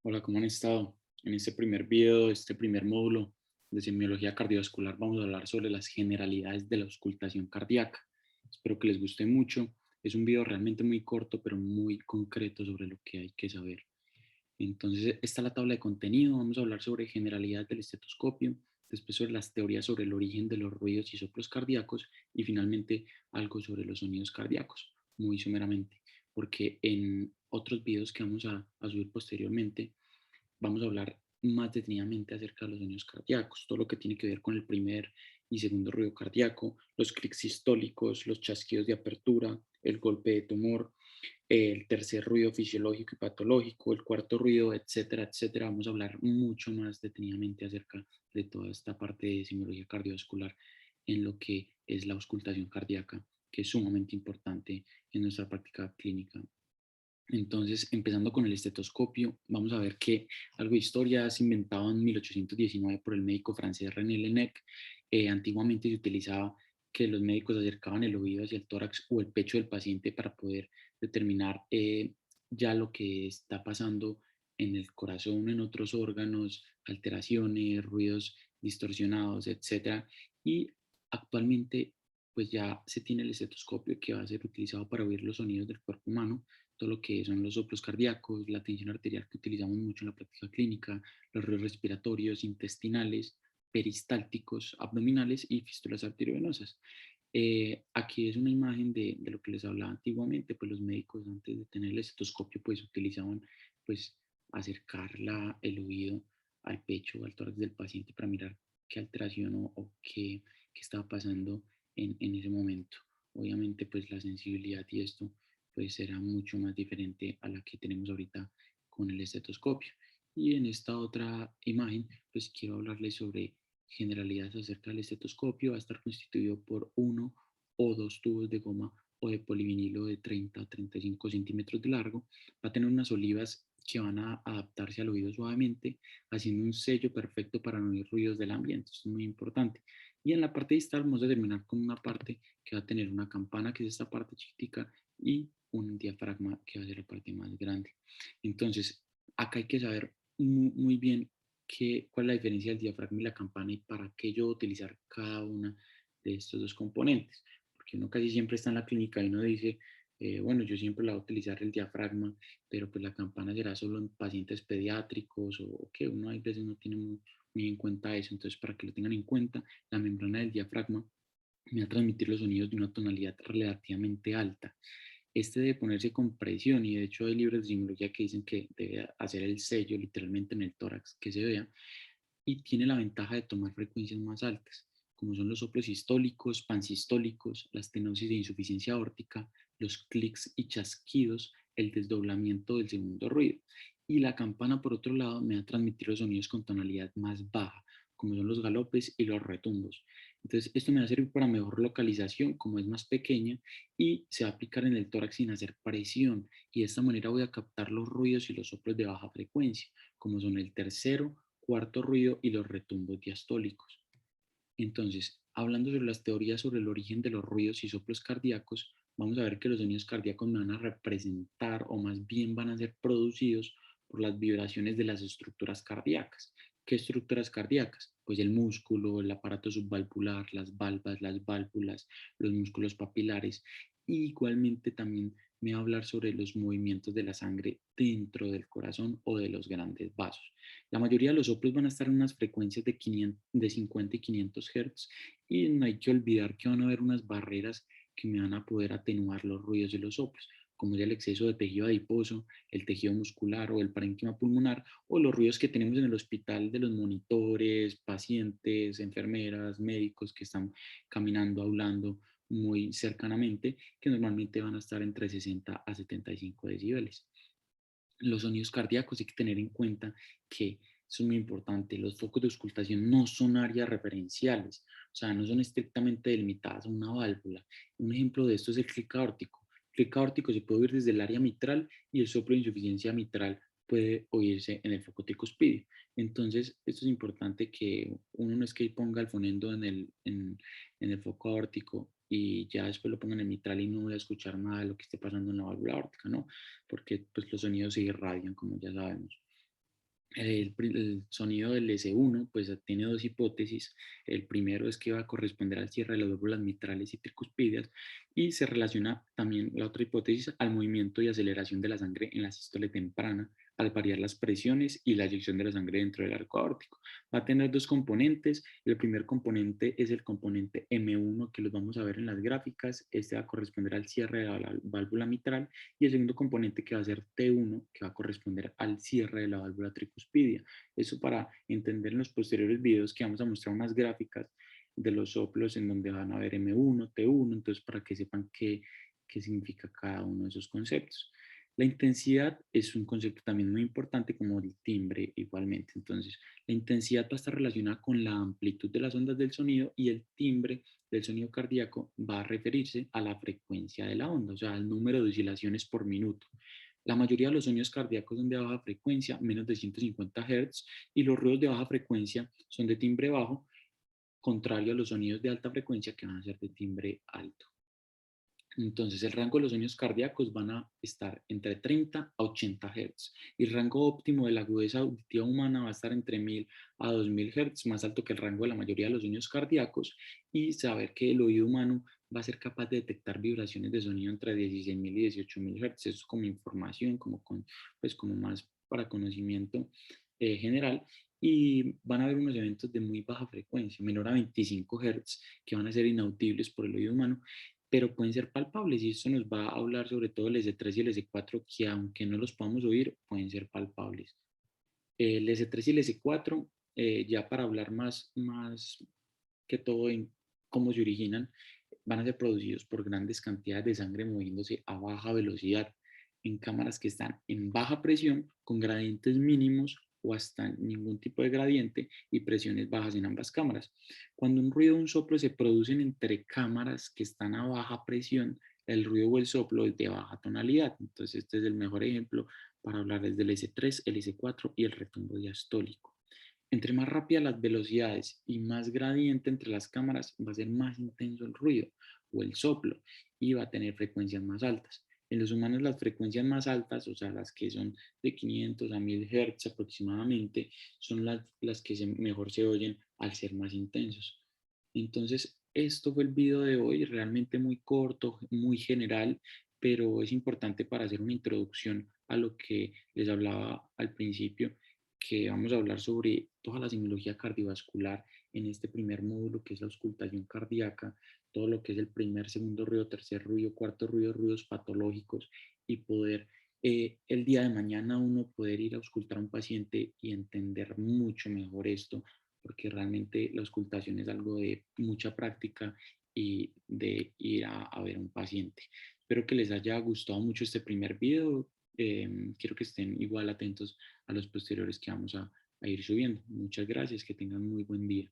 Hola, ¿cómo han estado? En este primer video, este primer módulo de semiología cardiovascular, vamos a hablar sobre las generalidades de la auscultación cardíaca. Espero que les guste mucho. Es un video realmente muy corto, pero muy concreto sobre lo que hay que saber. Entonces, esta es la tabla de contenido. Vamos a hablar sobre generalidades del estetoscopio, después sobre las teorías sobre el origen de los ruidos y soplos cardíacos y finalmente algo sobre los sonidos cardíacos, muy sumeramente, porque en otros videos que vamos a subir posteriormente, vamos a hablar más detenidamente acerca de los sonidos cardíacos, todo lo que tiene que ver con el primer y segundo ruido cardíaco, los clics sistólicos, los chasquidos de apertura, el golpe de tumor, el tercer ruido fisiológico y patológico, el cuarto ruido, etcétera, etcétera. Vamos a hablar mucho más detenidamente acerca de toda esta parte de semiología cardiovascular en lo que es la auscultación cardíaca, que es sumamente importante en nuestra práctica clínica. Entonces, empezando con el estetoscopio, vamos a ver que algo de historia es inventado en 1819 por el médico francés René Laennec. Antiguamente se utilizaba que los médicos acercaban el oído hacia el tórax o el pecho del paciente para poder determinar ya lo que está pasando en el corazón, en otros órganos, alteraciones, ruidos distorsionados, etcétera. Y actualmente, pues ya se tiene el estetoscopio que va a ser utilizado para oír los sonidos del cuerpo humano, todo lo que son los soplos cardíacos, la tensión arterial que utilizamos mucho en la práctica clínica, los ruidos respiratorios, intestinales, peristálticos, abdominales y fístulas arteriovenosas. Aquí es una imagen de lo que les hablaba antiguamente, pues los médicos antes de tener el estetoscopio pues utilizaban pues acercar el oído al pecho o al tórax del paciente para mirar qué alteración o qué estaba pasando en ese momento. Obviamente pues la sensibilidad y esto pues será mucho más diferente a la que tenemos ahorita con el estetoscopio. Y en esta otra imagen, pues quiero hablarles sobre generalidades acerca del estetoscopio. Va a estar constituido por uno o dos tubos de goma o de polivinilo de 30 a 35 centímetros de largo. Va a tener unas olivas que van a adaptarse al oído suavemente, haciendo un sello perfecto para no oír ruidos del ambiente. Esto es muy importante. Y en la parte distal vamos a terminar con una parte que va a tener una campana, que es esta parte chiquitica, y un diafragma que va a ser la parte más grande. Entonces, acá hay que saber muy bien cuál es la diferencia del diafragma y la campana y para qué yo utilizar cada una de estos dos componentes. Porque uno casi siempre está en la clínica y uno dice, bueno, yo siempre la voy a utilizar el diafragma, pero pues la campana será solo en pacientes pediátricos o que uno a veces no tiene muy en cuenta eso. Entonces, para que lo tengan en cuenta, la membrana del diafragma me va a transmitir los sonidos de una tonalidad relativamente alta. Este debe ponerse con presión y de hecho hay libros de simbología que dicen que debe hacer el sello literalmente en el tórax que se vea, y tiene la ventaja de tomar frecuencias más altas, como son los soplos sistólicos, pansistólicos, la estenosis de insuficiencia aórtica, los clics y chasquidos, el desdoblamiento del segundo ruido. Y la campana, por otro lado, me va a transmitir los sonidos con tonalidad más baja, como son los galopes y los retumbos. Entonces, esto me va a servir para mejor localización, como es más pequeña, y se va a aplicar en el tórax sin hacer presión. Y de esta manera voy a captar los ruidos y los soplos de baja frecuencia, como son el tercero, cuarto ruido y los retumbos diastólicos. Entonces, hablando sobre las teorías sobre el origen de los ruidos y soplos cardíacos, vamos a ver que los sonidos cardíacos me van a representar o más bien van a ser producidos por las vibraciones de las estructuras cardíacas. ¿Qué estructuras cardíacas? Pues el músculo, el aparato subvalvular, las valvas, las válvulas, los músculos papilares. Y igualmente también me va a hablar sobre los movimientos de la sangre dentro del corazón o de los grandes vasos. La mayoría de los soplos van a estar en unas frecuencias de 50 y 500 Hz, y no hay que olvidar que van a haber unas barreras que me van a poder atenuar los ruidos de los soplos, como es el exceso de tejido adiposo, el tejido muscular o el parénquima pulmonar, o los ruidos que tenemos en el hospital de los monitores, pacientes, enfermeras, médicos que están caminando, hablando muy cercanamente, que normalmente van a estar entre 60 a 75 decibeles. Los sonidos cardíacos hay que tener en cuenta que eso es muy importante. Los focos de auscultación no son áreas referenciales, o sea, no son estrictamente delimitadas a una válvula. Un ejemplo de esto es el clic aórtico. El clic aórtico se puede oír desde el área mitral y el soplo de insuficiencia mitral puede oírse en el foco tricuspidio. Entonces, esto es importante que uno no es que ponga el fonendo en el foco aórtico y ya después lo ponga en el mitral y no voy a escuchar nada de lo que esté pasando en la válvula aórtica, ¿no? Porque pues los sonidos se irradian, como ya sabemos. El sonido del S1 pues tiene dos hipótesis. El primero es que va a corresponder al cierre de las válvulas mitrales y tricuspidias y se relaciona también la otra hipótesis al movimiento y aceleración de la sangre en la sístole temprana al variar las presiones y la eyección de la sangre dentro del arco aórtico. Va a tener dos componentes. El primer componente es el componente M1 que los vamos a ver en las gráficas. Este va a corresponder al cierre de la válvula mitral y el segundo componente que va a ser T1, que va a corresponder al cierre de la válvula tricuspidia. Eso para entender en los posteriores videos que vamos a mostrar unas gráficas de los soplos en donde van a ver M1, T1, entonces para que sepan qué significa cada uno de esos conceptos. La intensidad es un concepto también muy importante como el timbre igualmente. Entonces, la intensidad va a estar relacionada con la amplitud de las ondas del sonido y el timbre del sonido cardíaco va a referirse a la frecuencia de la onda, o sea, al número de oscilaciones por minuto. La mayoría de los sonidos cardíacos son de baja frecuencia, menos de 150 Hz, y los ruidos de baja frecuencia son de timbre bajo, contrario a los sonidos de alta frecuencia que van a ser de timbre alto. Entonces, el rango de los sonidos cardíacos van a estar entre 30 a 80 Hz y el rango óptimo de la agudeza auditiva humana va a estar entre 1000 a 2000 Hz, más alto que el rango de la mayoría de los sonidos cardíacos, y saber que el oído humano va a ser capaz de detectar vibraciones de sonido entre 16.000 y 18.000 Hz. Eso es como información, pues como más para conocimiento general. Y van a haber unos eventos de muy baja frecuencia, menor a 25 Hz, que van a ser inaudibles por el oído humano, pero pueden ser palpables y esto nos va a hablar sobre todo el S3 y el S4 que aunque no los podamos oír, pueden ser palpables. El S3 y el S4, ya para hablar más que todo en cómo se originan, van a ser producidos por grandes cantidades de sangre moviéndose a baja velocidad en cámaras que están en baja presión con gradientes mínimos o hasta ningún tipo de gradiente y presiones bajas en ambas cámaras. Cuando un ruido o un soplo se producen entre cámaras que están a baja presión, el ruido o el soplo es de baja tonalidad. Entonces este es el mejor ejemplo para hablarles del S3, el S4 y el retumbo diastólico. Entre más rápidas las velocidades y más gradiente entre las cámaras, va a ser más intenso el ruido o el soplo y va a tener frecuencias más altas. En los humanos las frecuencias más altas, o sea, las que son de 500 a 1000 Hz aproximadamente, son las que mejor se oyen al ser más intensos. Entonces, esto fue el video de hoy, realmente muy corto, muy general, pero es importante para hacer una introducción a lo que les hablaba al principio, que vamos a hablar sobre toda la semiología cardiovascular en este primer módulo, que es la auscultación cardíaca, todo lo que es el primer, segundo ruido, tercer ruido, cuarto ruido, ruidos patológicos, y poder el día de mañana uno poder ir a auscultar a un paciente y entender mucho mejor esto, porque realmente la auscultación es algo de mucha práctica y de ir a ver a un paciente. Espero que les haya gustado mucho este primer video. Quiero que estén igual atentos a los posteriores que vamos a ir subiendo. Muchas gracias, que tengan muy buen día.